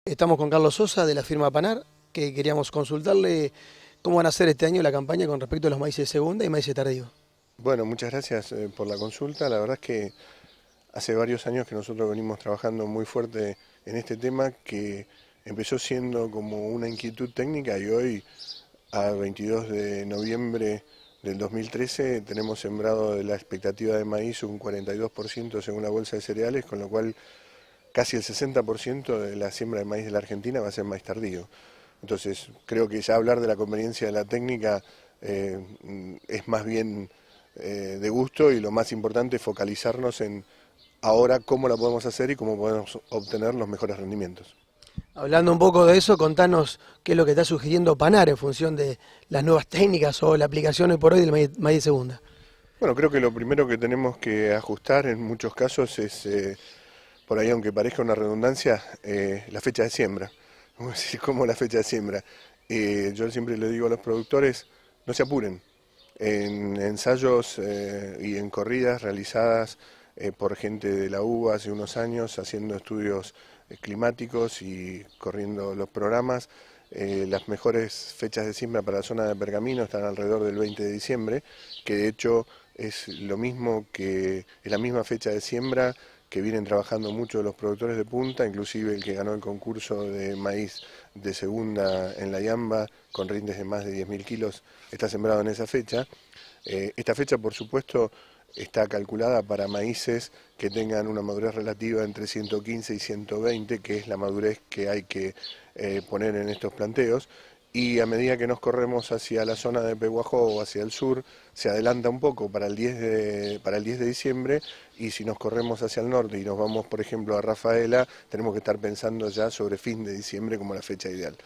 Estamos con Carlos Sosa de la firma Panar, que queríamos consultarle cómo van a hacer este año la campaña con respecto a los maíces de segunda y maíces tardío. Bueno, muchas gracias por la consulta. La verdad es que hace varios años que nosotros venimos trabajando muy fuerte en este tema que empezó siendo como una inquietud técnica y hoy, a 22 de noviembre del 2013, tenemos sembrado de la expectativa de maíz un 42% según la Bolsa de Cereales, con lo cual casi el 60% de la siembra de maíz de la Argentina va a ser maíz tardío. Entonces, creo que ya hablar de la conveniencia de la técnica es más bien de gusto, y lo más importante es focalizarnos en ahora cómo la podemos hacer y cómo podemos obtener los mejores rendimientos. Hablando un poco de eso, contanos qué es lo que está sugiriendo Panar en función de las nuevas técnicas o la aplicación hoy por hoy del maíz de segunda. Bueno, creo que lo primero que tenemos que ajustar en muchos casos es, por ahí aunque parezca una redundancia, la fecha de siembra. Vamos a decir, ¿cómo la fecha de siembra? Yo siempre le digo a los productores, no se apuren. En ensayos y en corridas realizadas por gente de la UBA hace unos años, haciendo estudios climáticos y corriendo los programas, las mejores fechas de siembra para la zona de Pergamino están alrededor del 20 de diciembre, que de hecho es lo mismo que es la misma fecha de siembra que vienen trabajando muchos de los productores de punta, inclusive el que ganó el concurso de maíz de segunda en la Yamba, con rindes de más de 10.000 kilos, está sembrado en esa fecha. Esta fecha, por supuesto, está calculada para maíces que tengan una madurez relativa entre 115 y 120, que es la madurez que hay que poner en estos planteos. Y a medida que nos corremos hacia la zona de Pehuajó o hacia el sur, se adelanta un poco para el 10 de diciembre, y si nos corremos hacia el norte y nos vamos, por ejemplo, a Rafaela, tenemos que estar pensando ya sobre fin de diciembre como la fecha ideal.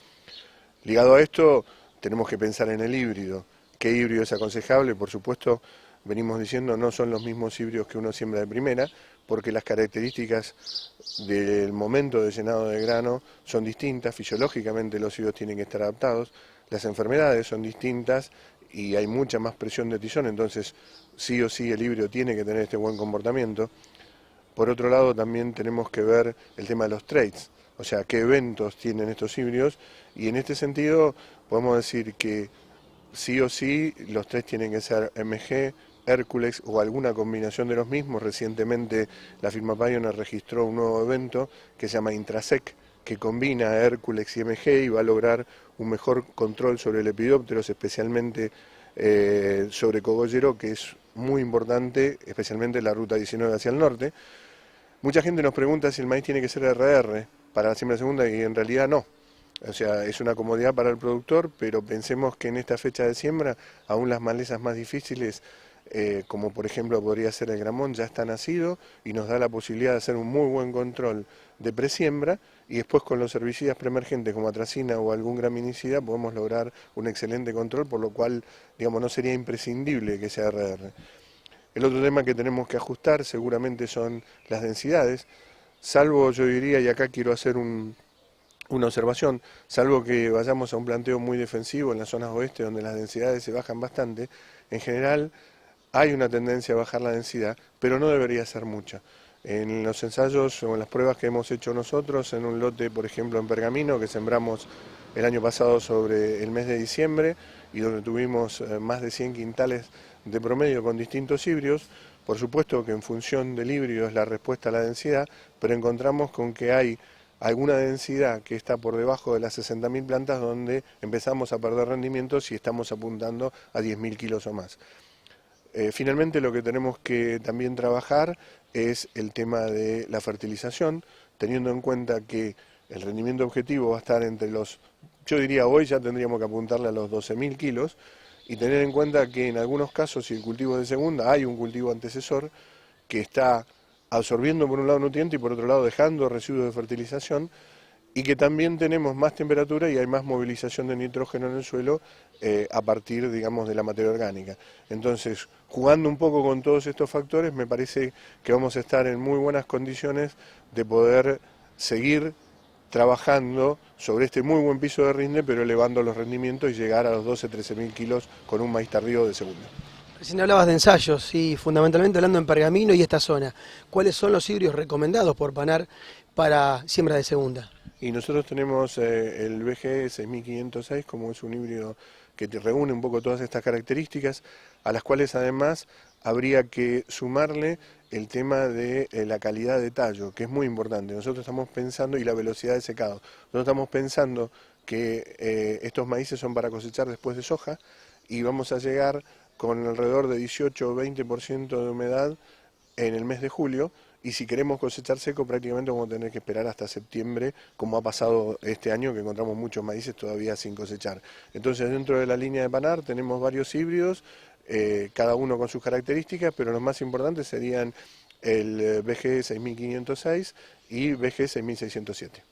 Ligado a esto, tenemos que pensar en el híbrido. ¿Qué híbrido es aconsejable? Por supuesto, venimos diciendo, no son los mismos híbridos que uno siembra de primera, porque las características del momento de llenado de grano son distintas, fisiológicamente los híbridos tienen que estar adaptados, las enfermedades son distintas y hay mucha más presión de tizón, entonces sí o sí el híbrido tiene que tener este buen comportamiento. Por otro lado, también tenemos que ver el tema de los traits, o sea, qué eventos tienen estos híbridos, y en este sentido podemos decir que sí o sí los tres tienen que ser MG, Hércules o alguna combinación de los mismos. Recientemente la firma Pioneer registró un nuevo evento que se llama Intrasec, que combina Hércules y MG y va a lograr un mejor control sobre lepidópteros, especialmente sobre cogollero, que es muy importante, especialmente la ruta 19 hacia el norte. Mucha gente nos pregunta si el maíz tiene que ser RR para la siembra segunda, y en realidad no. O sea, es una comodidad para el productor, pero pensemos que en esta fecha de siembra, aún las malezas más difíciles, como por ejemplo podría ser el gramón, ya está nacido y nos da la posibilidad de hacer un muy buen control de presiembra, y después con los herbicidas preemergentes como atracina o algún graminicida podemos lograr un excelente control, por lo cual, digamos, no sería imprescindible que sea RR. El otro tema que tenemos que ajustar seguramente son las densidades, salvo, yo diría, y acá quiero hacer una observación, salvo que vayamos a un planteo muy defensivo en las zonas oeste donde las densidades se bajan bastante, en general hay una tendencia a bajar la densidad, pero no debería ser mucha. En los ensayos o en las pruebas que hemos hecho nosotros, en un lote, por ejemplo, en Pergamino, que sembramos el año pasado sobre el mes de diciembre, y donde tuvimos más de 100 quintales de promedio con distintos híbridos, por supuesto que en función del híbrido es la respuesta a la densidad, pero encontramos con que hay alguna densidad que está por debajo de las 60.000 plantas donde empezamos a perder rendimientos y estamos apuntando a 10.000 kilos o más. Finalmente, lo que tenemos que también trabajar es el tema de la fertilización, teniendo en cuenta que el rendimiento objetivo va a estar entre los, yo diría hoy ya tendríamos que apuntarle a los 12.000 kilos, y tener en cuenta que en algunos casos, si el cultivo es de segunda, hay un cultivo antecesor que está absorbiendo por un lado nutrientes y por otro lado dejando residuos de fertilización, y que también tenemos más temperatura y hay más movilización de nitrógeno en el suelo a partir, digamos, de la materia orgánica. Entonces, jugando un poco con todos estos factores, me parece que vamos a estar en muy buenas condiciones de poder seguir trabajando sobre este muy buen piso de rinde, pero elevando los rendimientos y llegar a los 12.000-13.000 kilos con un maíz tardío de segunda. Recién hablabas de ensayos y fundamentalmente hablando en Pergamino y esta zona, ¿cuáles son los híbridos recomendados por Panar para siembra de segunda? Y nosotros tenemos el BGE 6506, como es un híbrido que te reúne un poco todas estas características, a las cuales además habría que sumarle el tema de la calidad de tallo, que es muy importante. Nosotros estamos pensando, y la velocidad de secado, nosotros estamos pensando que estos maíces son para cosechar después de soja, y vamos a llegar con alrededor de 18 o 20% de humedad en el mes de julio, y si queremos cosechar seco prácticamente vamos a tener que esperar hasta septiembre, como ha pasado este año, que encontramos muchos maíces todavía sin cosechar. Entonces dentro de la línea de Panar tenemos varios híbridos, cada uno con sus características, pero los más importantes serían el BG 6506 y BG 6607.